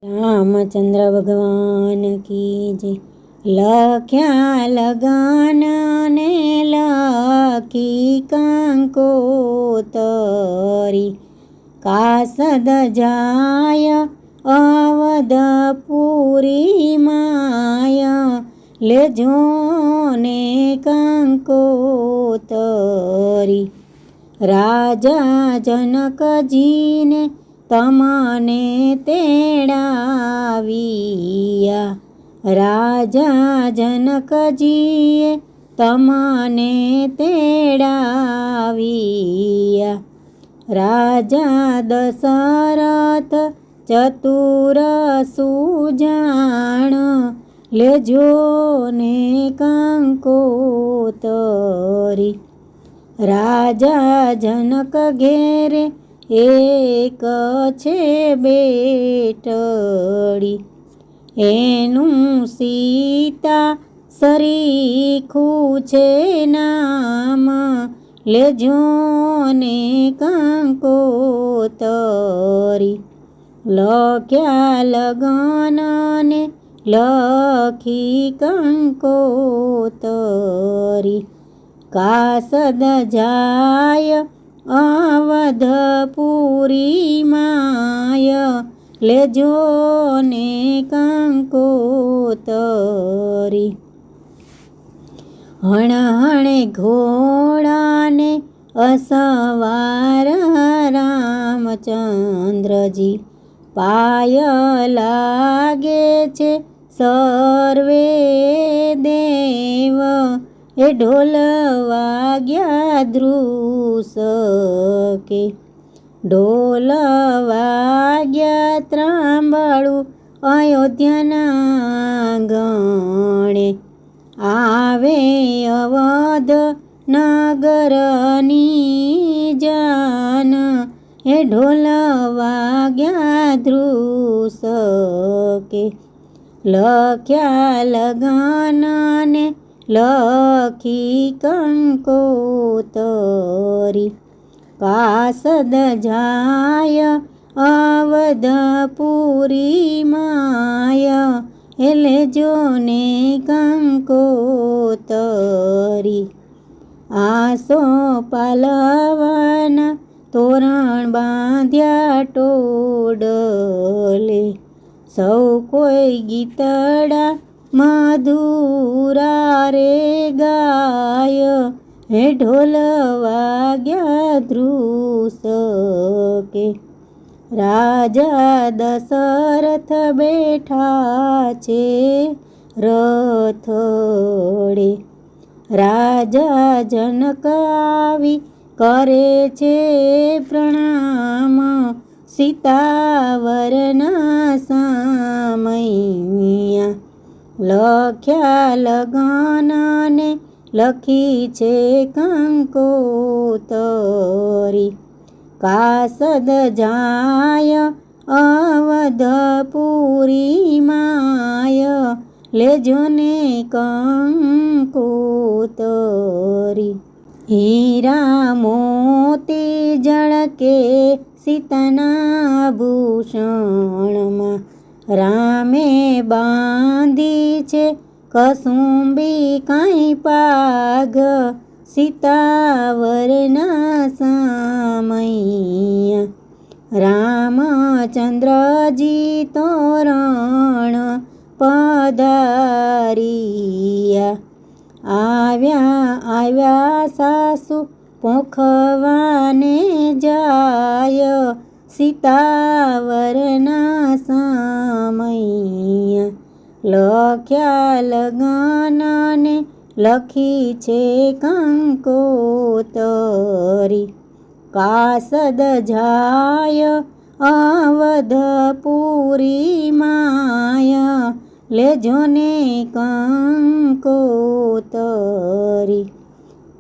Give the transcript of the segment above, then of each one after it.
રામચંદ્ર ભગવાન કી જય। લખ્યા લગાન ને લખી કંકોતરી, કાસદ જાય અવધપુરી માય, લેજો ને કંકોતરી। રાજા જનકજીને તમને તેડાવ્યા, રાજા જનકજીએ તમને તેડાવ્યા। રાજા દશરથ ચતુર સુજાણ, લેજો ને કંકોતરી। રાજા જનક ઘેરે એક છે બેટડી, એનું સીતા સરીખું છે નામ, લેજો ને કંકોતરી। લખ્યા લગન ને લખી કંકોતરી, કાસદ જાય અવધપુરી માય, લેજો ને કંકોતરી। હણહણે ઘોડાને અસવાર રામચંદ્રજી, પાય લાગે છે સર્વે દેવ, એ ઢોલ વાગ્યા ધ્રુસકે, ઢોલ વાગ્યા ત્રાંબળું અયોધ્યાના ગણે, આવે અવધ નગરની જાન, એ ઢોલ વાગ્યા ધ્રુસકે। લખ્યા લગન ને લખી કંકોતરી, કાસદ જાય અવધપુરી માય, એ લેજો ને કંકોતરી। આસો પાલવના તોરણ બાંધ્યા ટોડલે, સૌ કોઈ ગીતડા મધુરા રે ગાય, હે ઢોલ વાગ્યા ધ્રુસકે। રાજા દશરથ બેઠા છે રથડે, રાજા જનક આવી કરે છે પ્રણામ, સીતાવરના સામૈયા। લખ્યા લગન ને લખી છે કંકોતરી, કાસદ જાય અવધપુરી માય, લેજો ને કંકોતરી। હીરા મોતી જળકે સીતાના ભૂષણમાં, રામે બાંધી છે કસુંબી કાંઈ પાઘ, સીતાવરના સામૈયા। રામચંદ્રજી તોરણ પધાર્યા, આવ્યા આવ્યા સાસુ પોખવાને જાય, સીતાવરના સામૈયા। લખ્યા લગન ને લખી છે કંકોતરી, કાસદ જાય અવધપુરી માય, લેજો ને કંકોતરી।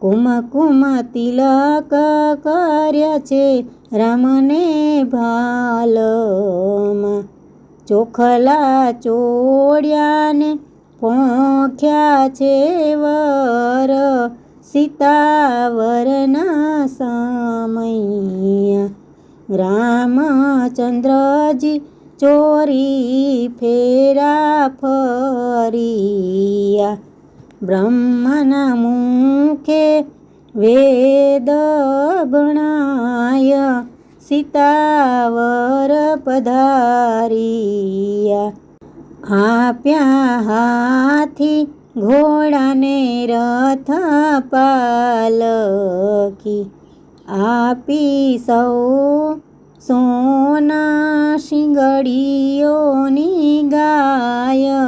કુમકુમ તિલક કર્યા છે રામને ભાલમાં, ચોખલા ચોળ્યાને પોખ્યા છે વર, સીતાવરના સામૈયા। રામચંદ્રજી ચોરી ફેરા ફર્યા. બ્રહ્માના મુખે વેદ ભણાય, સીતાવર પધાર્યા. આપ્યા હાથી ઘોડાને રથ પાલકી, આપી સૌ સોના શિંગડીઓની ગાય,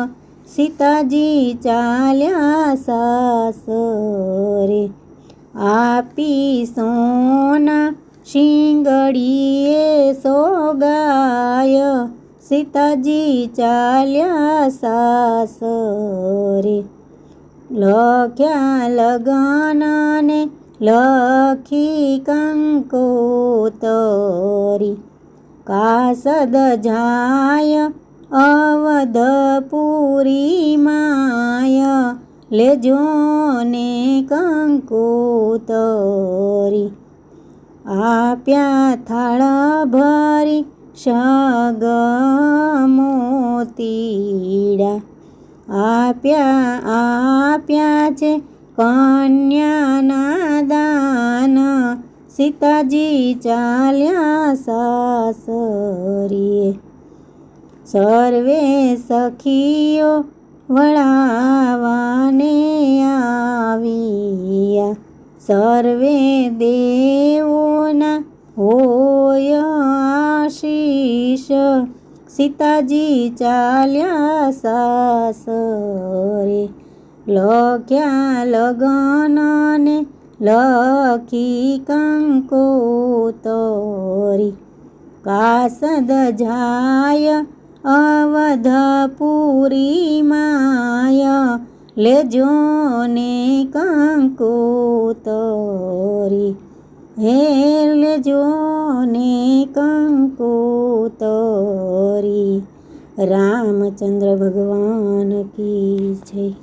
સીતાજી ચાલ્યા સાસરે. આપી સોના શિંગડીએ સોગાય, સીતાજી ચાલ્યા સાસરે. લખ્યા લગનને લખી કંકોતરી, કાસદ જાય અવધપુરી માય, લેજો ને કંકોતરી. આપ્યા થાળ ભરી સગમોતીડા, આપ્યા છે કન્યાના દાન, સીતાજી ચાલ્યા સાસરીએ. સર્વે સખીઓ વળાવાને આવ્યા, સર્વે દેવોના હોય આશીષ, સીતાજી ચાલ્યા સાસરે. લખ્યા લગનને લખી કંકોતરી, કાસદ જાય અવધપુરી માય, લેજો ને કંકોતરી. હે લેજો ને કંકોતરી. રામચંદ્ર ભગવાન કી જય.